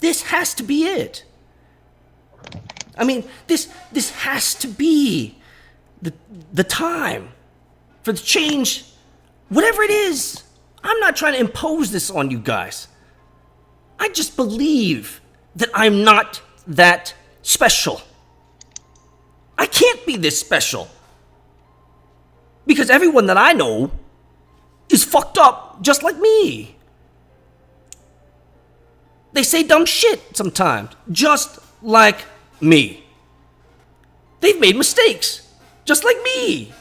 This has to be it. I mean, this has to be the time for the change, whatever it is. I'm not trying to impose this on you guys. I just believe that I'm not that special. I can't be this special. Because everyone that I know is fucked up just like me. They say dumb shit sometimes, just like me. They've made mistakes, just like me.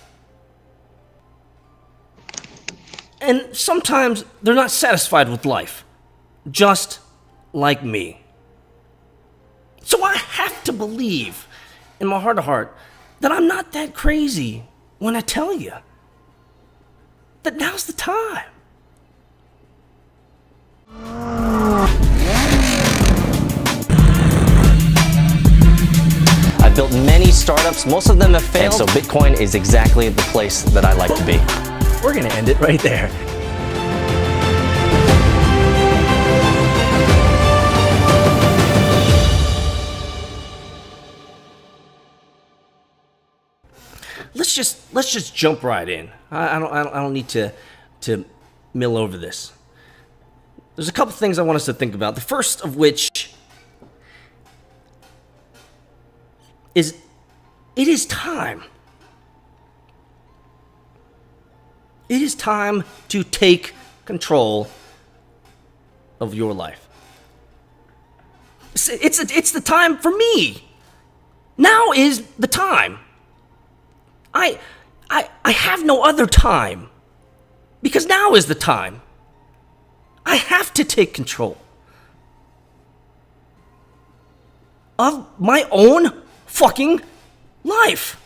And sometimes they're not satisfied with life, just like me. So I have to believe in my heart of heart that I'm not that crazy when I tell you that now's the time. I've built many startups, most of them have failed, so Bitcoin is exactly the place that I like to be. We're gonna end it right there. Let's just jump right in. I don't need to mill over this. There's a couple things I want us to think about. The first of which is it is time. It is time to take control of your life. It's the time for me. Now is the time. I have no other time. Because now is the time. I have to take control of my own fucking life.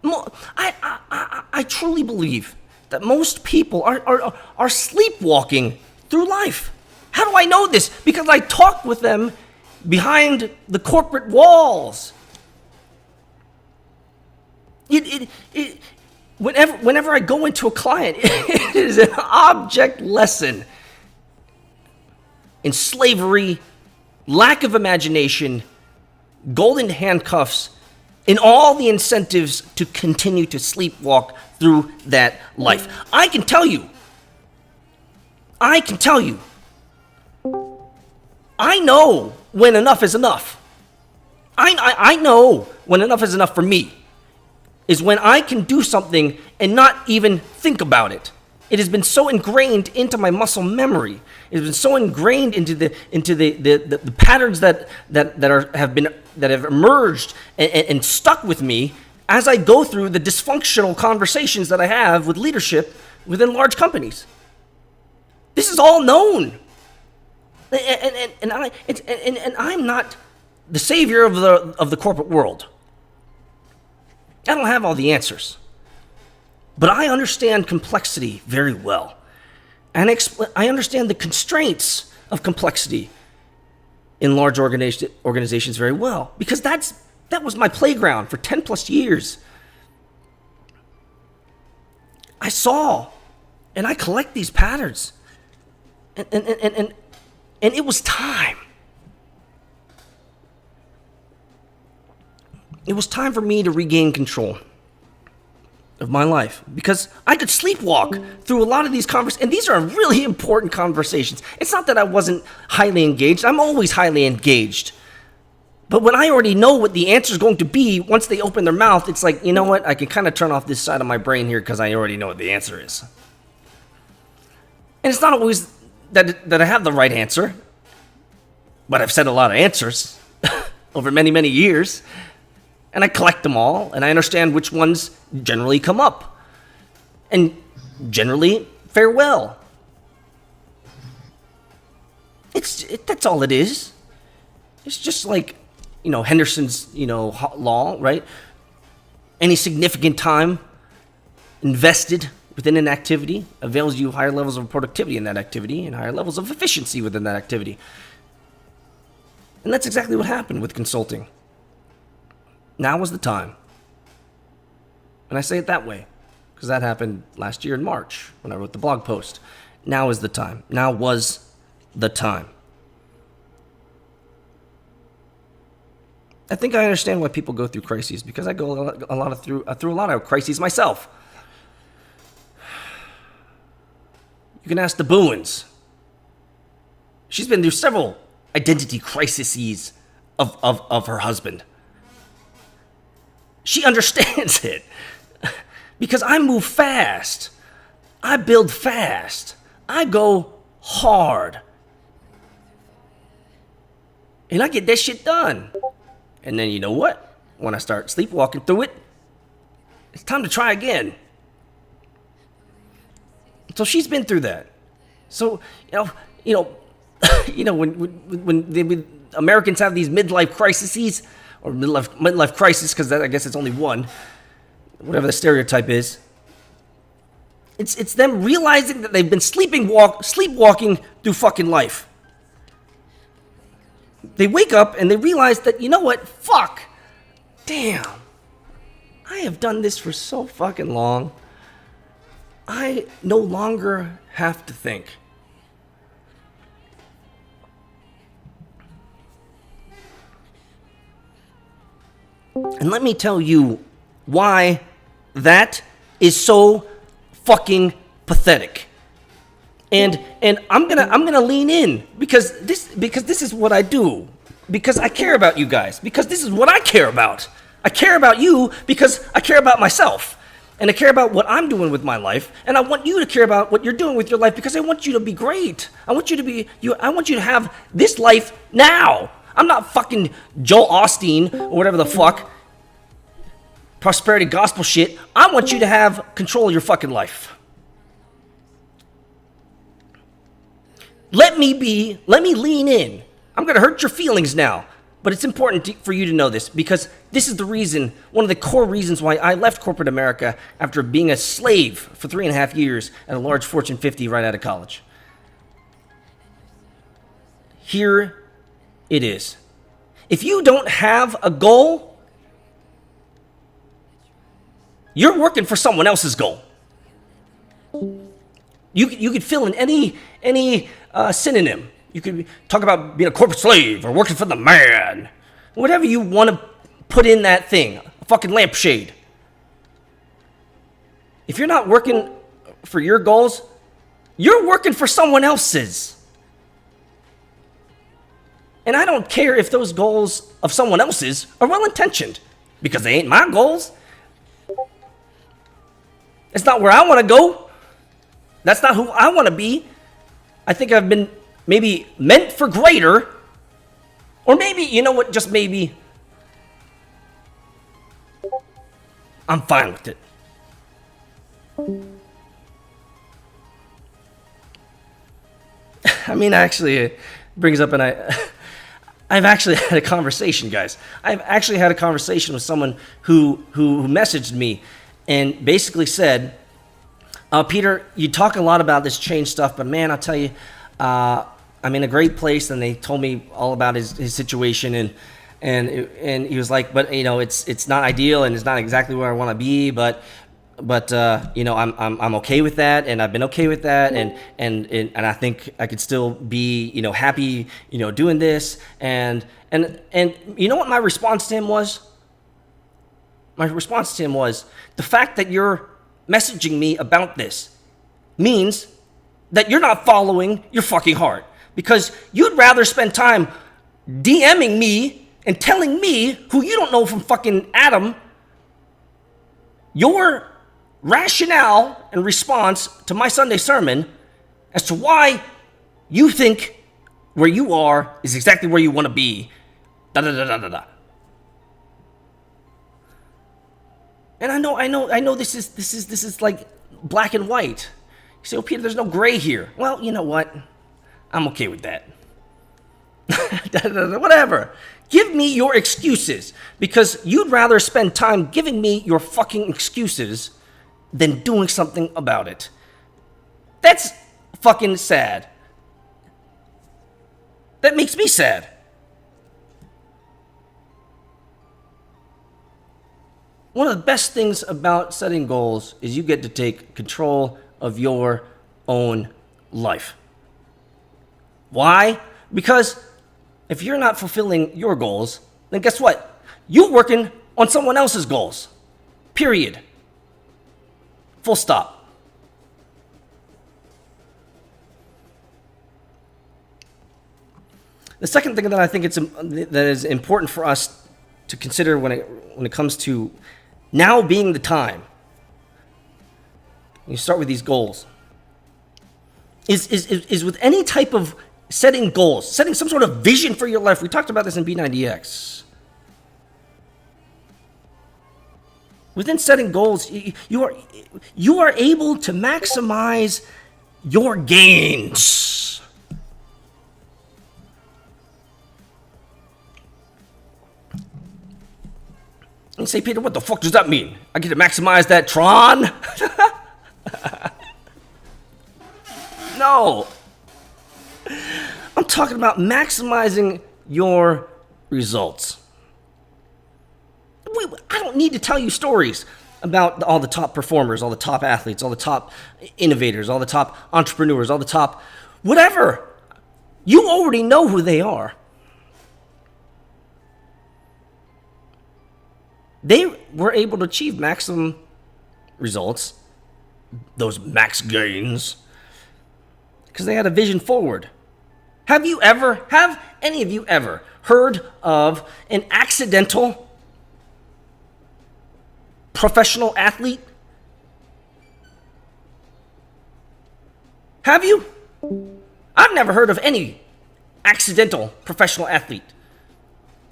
I truly believe that most people are sleepwalking through life. How do I know this? Because I talk with them behind the corporate walls. Whenever I go into a client, it is an object lesson in slavery, lack of imagination, golden handcuffs, and all the incentives to continue to sleepwalk through that life. I can tell you, I know when enough is enough. I know when enough is enough for me. Is when I can do something and not even think about it. It has been so ingrained into my muscle memory. It has been so ingrained into the patterns that have emerged and stuck with me as I go through the dysfunctional conversations that I have with leadership within large companies. This is all known, and I'm not the savior of the corporate world. I don't have all the answers, but I understand complexity very well, and I understand the constraints of complexity in large organizations very well, because that was my playground for 10 plus years. I saw, and I collect these patterns, and it was time. It was time for me to regain control of my life, because I could sleepwalk through a lot of these conversations, and these are really important conversations. It's not that I wasn't highly engaged. I'm always highly engaged. But when I already know what the answer is going to be, once they open their mouth, it's like, you know what? I can kind of turn off this side of my brain here because I already know what the answer is. And it's not always that I have the right answer, but I've said a lot of answers over many, many years. And I collect them all, and I understand which ones generally come up and generally fare well. That's all it is. It's just like, Henderson's, law, right? Any significant time invested within an activity avails you higher levels of productivity in that activity and higher levels of efficiency within that activity. And that's exactly what happened with consulting. Now was the time. And I say it that way because that happened last year in March when I wrote the blog post. Now is the time. Now was the time. I think I understand why people go through crises, because I go through a lot of crises myself. You can ask the Bowens. She's been through several identity crises of her husband. She understands it. Because I move fast. I build fast. I go hard. And I get that shit done. And then you know what? When I start sleepwalking through it, it's time to try again. So she's been through that. So, when Americans have these midlife crises, or midlife crisis, because I guess it's only one, whatever the stereotype is, it's them realizing that they've been sleepwalking through fucking life. They wake up and they realize that, you know what? Fuck. Damn. I have done this for so fucking long. I no longer have to think. And let me tell you why that is so fucking pathetic. And I'm gonna lean in because this is what I do. Because I care about you guys. Because this is what I care about. I care about you because I care about myself. And I care about what I'm doing with my life. And I want you to care about what you're doing with your life, because I want you to be great. I want you to have this life now. I'm not fucking Joel Osteen or whatever the fuck. Prosperity gospel shit. I want you to have control of your fucking life. Let me lean in. I'm going to hurt your feelings now, but it's important for you to know this, because this is the reason, one of the core reasons why I left corporate America after being a slave for 3.5 years at a large Fortune 50 right out of college. Here it is. If you don't have a goal, you're working for someone else's goal. You could fill in any synonym. You could talk about being a corporate slave or working for the man. Whatever you want to put in that thing. A fucking lampshade. If you're not working for your goals, you're working for someone else's. And I don't care if those goals of someone else's are well-intentioned, because they ain't my goals. It's not where I want to go. That's not who I want to be. I think I've been maybe meant for greater, or maybe, you know what, just maybe, I'm fine with it. I mean, actually, it brings up, and I've actually had a conversation, guys. I've actually had a conversation with someone who messaged me and basically said, Peter, you talk a lot about this change stuff, but man, I'll tell you, I'm in a great place. And they told me all about his situation, and he was like, but you know, it's not ideal and it's not exactly where I want to be, but you know, I'm okay with that, and I've been okay with that, and I think I could still be, you know, happy, you know, doing this, and you know what my response to him was? My response to him was, the fact that you're messaging me about this means that you're not following your fucking heart, because you'd rather spend time DMing me and telling me, who you don't know from fucking Adam, your rationale and response to my Sunday sermon as to why you think where you are is exactly where you want to be. Da da da da da da. And I know this is like black and white. You say, oh, Peter, there's no gray here. Well, you know what? I'm okay with that. Whatever. Give me your excuses, because you'd rather spend time giving me your fucking excuses than doing something about it. That's fucking sad. That makes me sad. One of the best things about setting goals is you get to take control of your own life. Why? Because if you're not fulfilling your goals, then guess what? You're working on someone else's goals. Period. Full stop. The second thing that I think that is important for us to consider when it comes to now being the time, you start with these goals, is with any type of setting goals, setting some sort of vision for your life. We talked about this in B90X. Within setting goals, you are able to maximize your gains. And you say, Peter, what the fuck does that mean? I get to maximize that Tron? No. I'm talking about maximizing your results. I don't need to tell you stories about all the top performers, all the top athletes, all the top innovators, all the top entrepreneurs, all the top whatever. You already know who they are. They were able to achieve maximum results, those max gains, because they had a vision forward. Have any of you ever heard of an accidental professional athlete? Have you? I've never heard of any accidental professional athlete.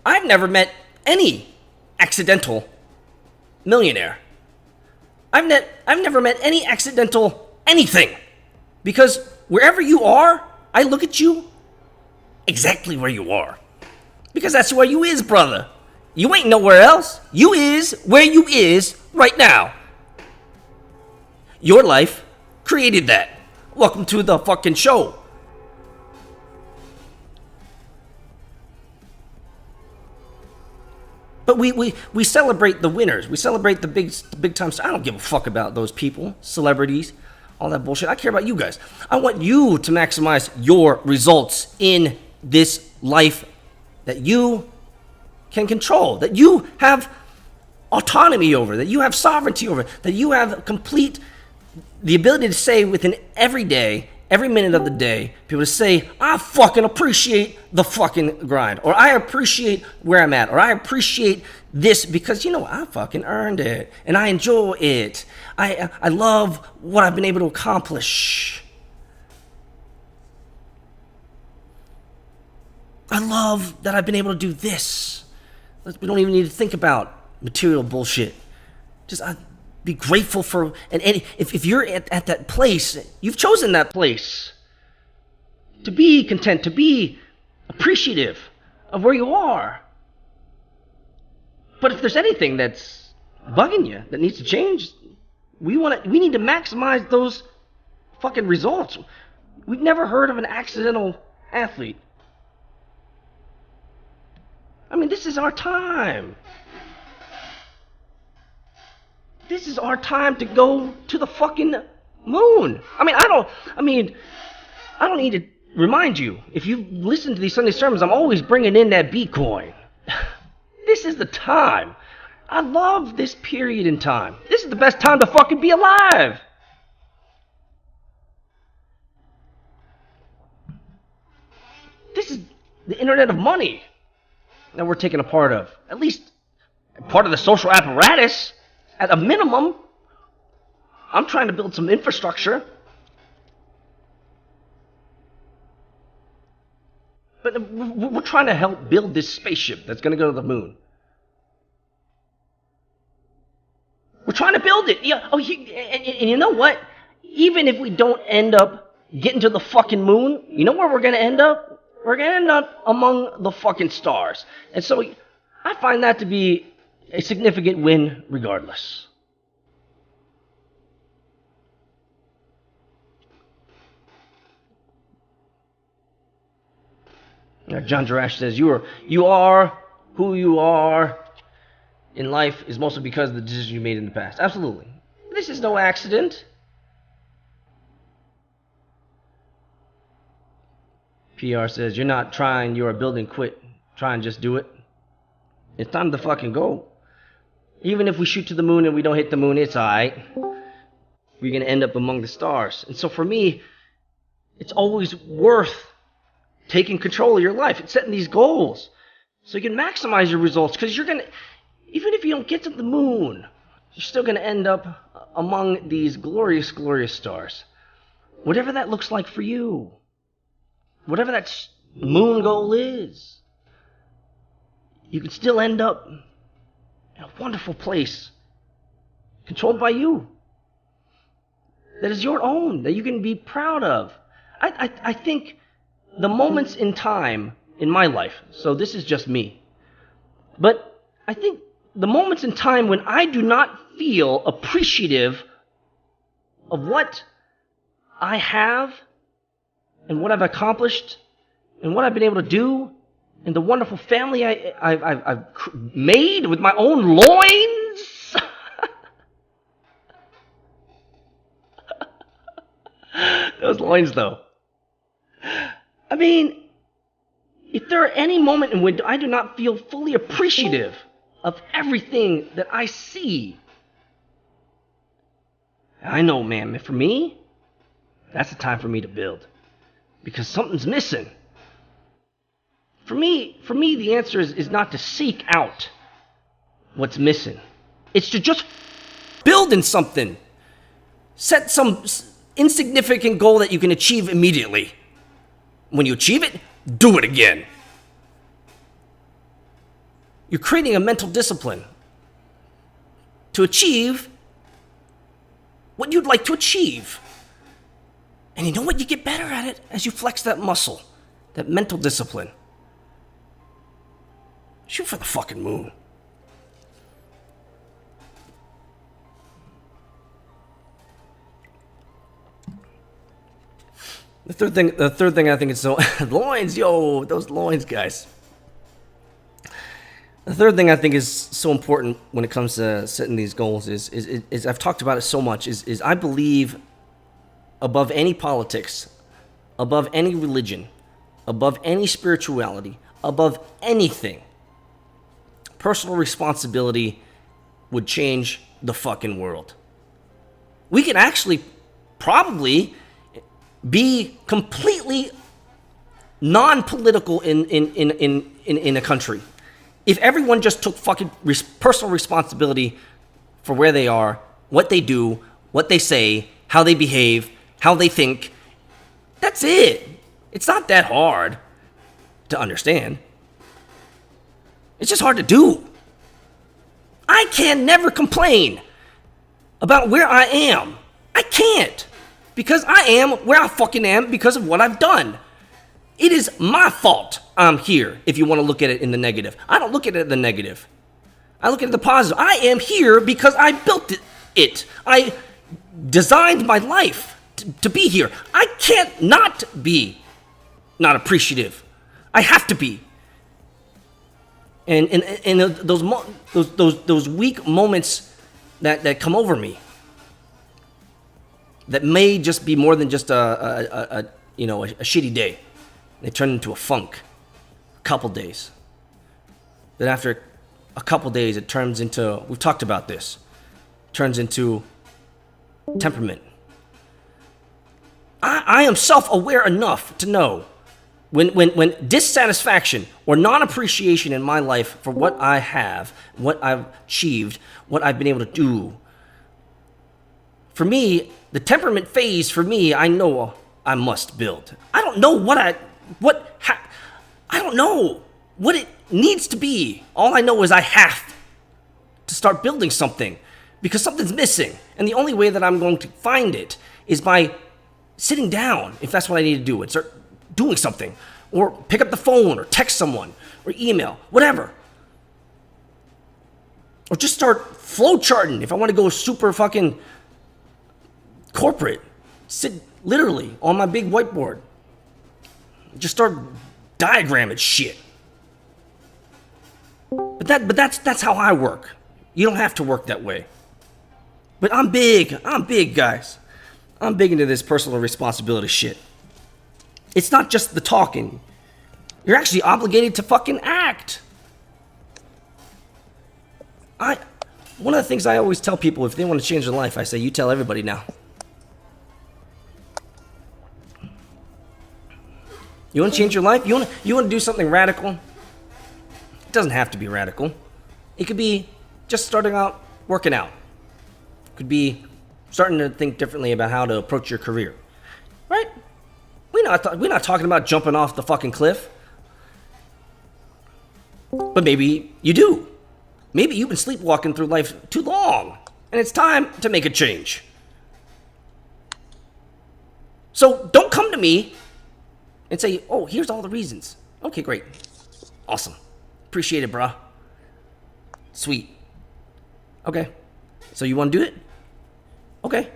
I've never met any accidental millionaire. I've never met any accidental anything. Because wherever you are, I look at you exactly where you are. Because that's where you is, brother. You ain't nowhere else. You is where you is right now. Your life created that. Welcome to the fucking show. But we celebrate the winners. We celebrate the big time stars. I don't give a fuck about those people, celebrities, all that bullshit. I care about you guys. I want you to maximize your results in this life that you can control, that you have autonomy over, that you have sovereignty over, that you have the ability to say within every day, every minute of the day, people to say, I fucking appreciate the fucking grind, or I appreciate where I'm at, or I appreciate this because, you know, I fucking earned it, and I enjoy it. I love what I've been able to accomplish. I love that I've been able to do this. We don't even need to think about material bullshit. Just be grateful for, and if you're at that place, you've chosen that place to be content, to be appreciative of where you are. But if there's anything that's bugging you that needs to change, we need to maximize those fucking results. We've never heard of an accidental athlete. I mean, this is our time. This is our time to go to the fucking moon. I don't need to remind you. If you listen to these Sunday sermons, I'm always bringing in that Bitcoin. This is the time. I love this period in time. This is the best time to fucking be alive. This is the internet of money that we're taking a part of. At least part of the social apparatus. At a minimum, I'm trying to build some infrastructure. But we're trying to help build this spaceship that's going to go to the moon. We're trying to build it. Yeah. And you know what? Even if we don't end up getting to the fucking moon, you know where we're going to end up? We're going to end up among the fucking stars. And so I find that to be a significant win regardless. John Jarash says, you are who you are in life is mostly because of the decisions you made in the past. Absolutely. This is no accident. PR says, you're not trying, you're a building quit. Try and just do it. It's time to fucking go. Even if we shoot to the moon and we don't hit the moon, it's alright. We're going to end up among the stars. And so for me, it's always worth taking control of your life. It's setting these goals so you can maximize your results. Because you're going to, even if you don't get to the moon, you're still going to end up among these glorious, glorious stars. Whatever that looks like for you. Whatever that moon goal is. You can still end up in a wonderful place. Controlled by you. That is your own. That you can be proud of. I think the moments in time in my life, so this is just me, but I think the moments in time when I do not feel appreciative of what I have and what I've accomplished and what I've been able to do and the wonderful family I've made with my own loins. Those loins, though. I mean, if there are any moment in which I do not feel fully appreciative of everything that I see, I know, man, for me, that's the time for me to build. Because something's missing. For me, the answer is not to seek out what's missing. It's to just build in something. Set some insignificant goal that you can achieve immediately. When you achieve it, do it again. You're creating a mental discipline to achieve what you'd like to achieve. And you know what? You get better at it as you flex that muscle, that mental discipline. Shoot for the fucking moon. The third thing I think is so loins, yo, those loins, guys. The third thing I think is so important when it comes to setting these goals is I've talked about it so much, is I believe above any politics, above any religion, above any spirituality, above anything, personal responsibility would change the fucking world. We could actually probably be completely non-political in a country if everyone just took fucking personal responsibility for where they are, what they do, what they say, how they behave, how they think. That's it. It's not that hard to understand. It's just hard to do. I can never complain about where I am. I can't. Because I am where I fucking am because of what I've done. It is my fault I'm here, if you want to look at it in the negative. I don't look at it in the negative. I look at it in the positive. I am here because I built it. I designed my life to be here. I can't not be not appreciative. I have to be. And those weak moments that come over me, that may just be more than just a shitty day. They turn into a funk. A couple days. Then after a couple days, it turns into, we've talked about this, turns into temperament. I am self-aware enough to know when dissatisfaction or non-appreciation in my life for what I have, what I've achieved, what I've been able to do, for me, the temperament phase for me, I know I must build. I don't know I don't know what it needs to be. All I know is I have to start building something because something's missing. And the only way that I'm going to find it is by sitting down, if that's what I need to do, and start doing something. Or pick up the phone or text someone or email, whatever. Or just start flow charting if I want to go super fucking corporate. Sit literally on my big whiteboard. Just start diagramming shit. But that's how I work. You don't have to work that way. But I'm big, guys. I'm big into this personal responsibility shit. It's not just the talking. You're actually obligated to fucking act. One of the things I always tell people if they want to change their life, I say, you tell everybody now. You want to change your life? You want to do something radical? It doesn't have to be radical. It could be just starting out working out. It could be starting to think differently about how to approach your career. Right? We're not talking about jumping off the fucking cliff. But maybe you do. Maybe you've been sleepwalking through life too long, and it's time to make a change. So don't come to me and say, oh, here's all the reasons. Okay, great. Awesome. Appreciate it, bruh. Sweet. Okay. So you want to do it? Okay.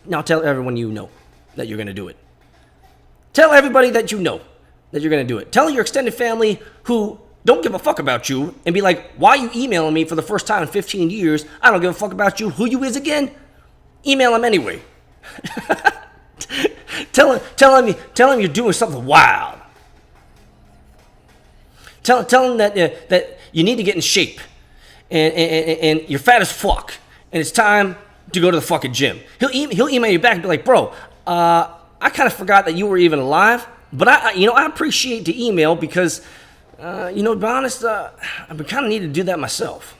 Now tell everyone you know that you're going to do it. Tell everybody that you know that you're going to do it. Tell your extended family who don't give a fuck about you and be like, why are you emailing me for the first time in 15 years? I don't give a fuck about you. Who you is again? Email him anyway. Tell him you're doing something wild. Tell him that you need to get in shape and you're fat as fuck and it's time to go to the fucking gym. He'll email you back and be like, bro, I kind of forgot that you were even alive, but I appreciate the email because to be honest, I kind of need to do that myself.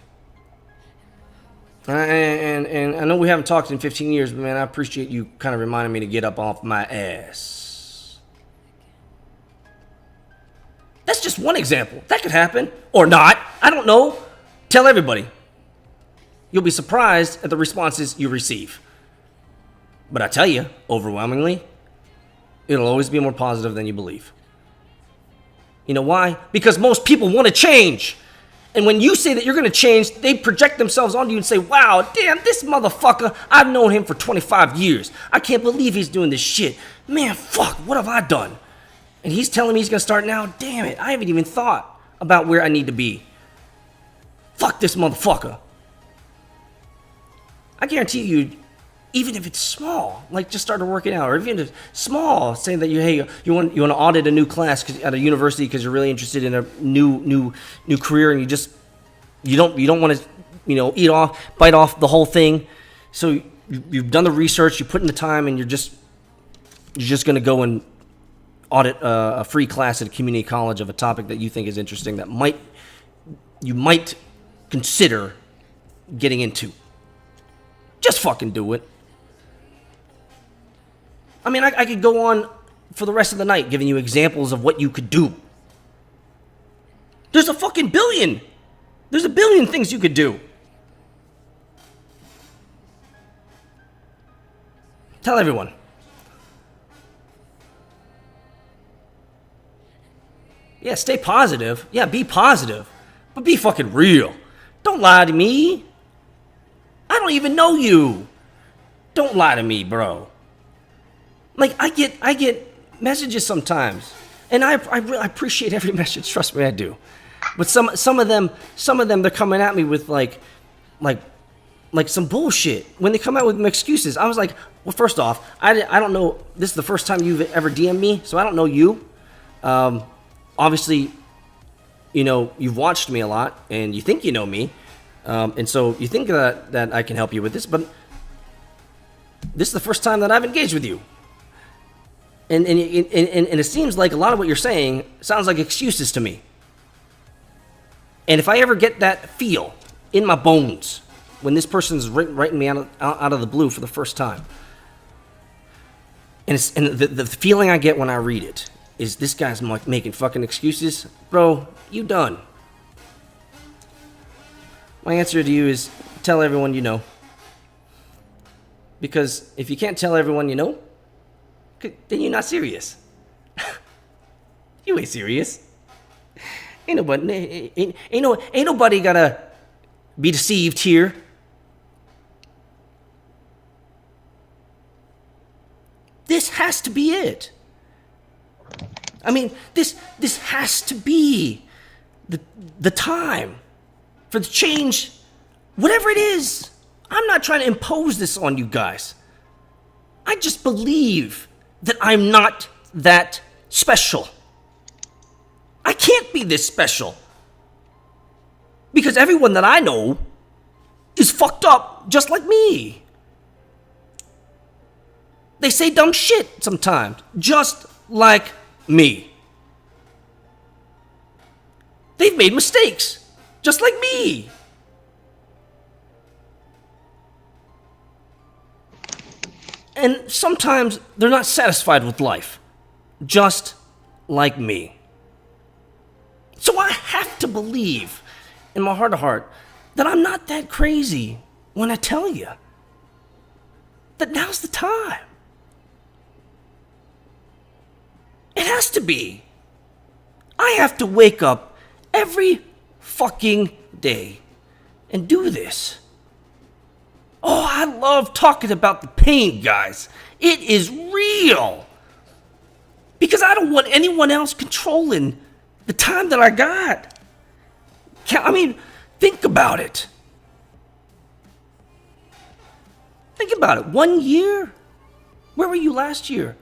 And I know we haven't talked in 15 years, but man, I appreciate you kind of reminding me to get up off my ass. That's just one example. That could happen. Or not. I don't know. Tell everybody. You'll be surprised at the responses you receive. But I tell you, overwhelmingly, it'll always be more positive than you believe. You know why? Because most people want to change. And when you say that you're going to change, they project themselves onto you and say, wow, damn, this motherfucker, I've known him for 25 years. I can't believe he's doing this shit. Man, fuck, what have I done? And he's telling me he's going to start now? Damn it, I haven't even thought about where I need to be. Fuck this motherfucker. I guarantee you, even if it's small, like just started working out, or even if it's small, saying that you want to audit a new class at a university because you're really interested in a new career, and you don't want to bite off the whole thing. So you've done the research, you put in the time, and you're just going to go and audit a free class at a community college of a topic that you think is interesting that you might consider getting into. Just fucking do it. I mean, I could go on for the rest of the night giving you examples of what you could do. There's a fucking billion. There's a billion things you could do. Tell everyone. Yeah, stay positive. Yeah, be positive. But be fucking real. Don't lie to me. I don't even know you. Don't lie to me, bro. Like, I get messages sometimes, and I really appreciate every message. Trust me, I do. But some of them they're coming at me with like some bullshit. When they come out with excuses, I was like, well, first off, I don't know. This is the first time you've ever DM'd me, so I don't know you. Obviously, you've watched me a lot, and you think you know me, and so you think that I can help you with this, but this is the first time that I've engaged with you. And it seems like a lot of what you're saying sounds like excuses to me. And if I ever get that feel in my bones when this person's writing me out of the blue for the first time, and the feeling I get when I read it is this guy's making fucking excuses, bro, you done. My answer to you is tell everyone you know. Because if you can't tell everyone you know, then you're not serious. You ain't serious. Ain't nobody gotta be deceived here. This has to be it. I mean, this has to be the time for the change, whatever it is. I'm not trying to impose this on you guys. I just believe that I'm not that special. I can't be this special. Because everyone that I know is fucked up just like me. They say dumb shit sometimes, just like me. They've made mistakes, just like me. And sometimes they're not satisfied with life, just like me. So I have to believe in my heart of heart that I'm not that crazy when I tell you that now's the time. It has to be. I have to wake up every fucking day and do this. Oh, I love talking about the pain, guys. It is real. Because I don't want anyone else controlling the time that I got. I mean, think about it. Think about it. 1 year? Where were you last year?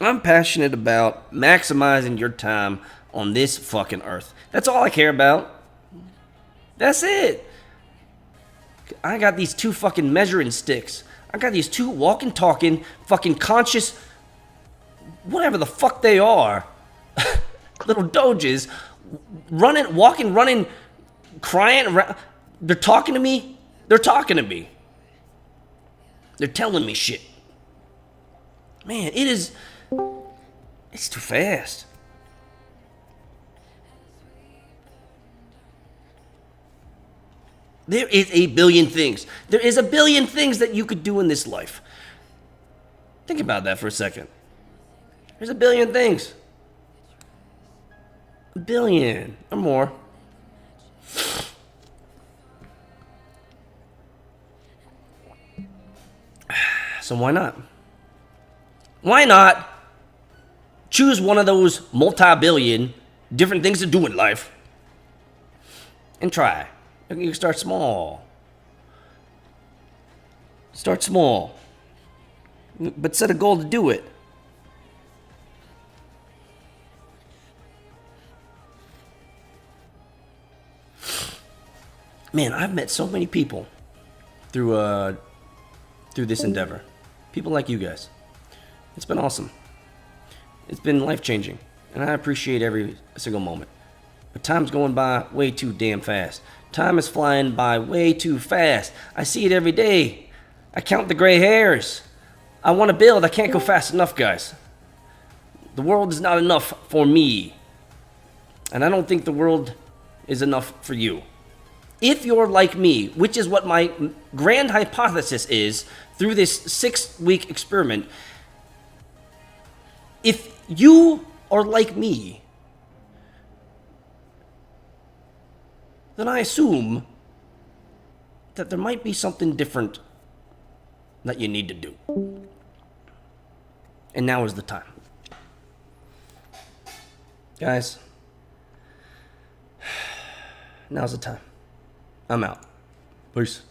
I'm passionate about maximizing your time on this fucking earth. That's all I care about. That's it. I got these 2 fucking measuring sticks. I got these 2 walking, talking, fucking conscious, whatever the fuck they are, little doges, running, walking, running, crying around. They're talking to me. They're talking to me. They're telling me shit. Man, it's too fast. There is a billion things. There is a billion things that you could do in this life. Think about that for a second. There's a billion things. A billion or more. So why not? Why not choose one of those multi-billion different things to do in life and try? You can start small. Start small. But set a goal to do it. Man, I've met so many people through this endeavor. People like you guys. It's been awesome. It's been life-changing, and I appreciate every single moment. But time's going by way too damn fast. Time is flying by way too fast. I see it every day. I count the gray hairs. I want to build. I can't go fast enough, guys. The world is not enough for me. And I don't think the world is enough for you. If you're like me, which is what my grand hypothesis is through this 6-week experiment, if you are like me, then I assume that there might be something different that you need to do. And now is the time. Guys, now's the time. I'm out. Peace.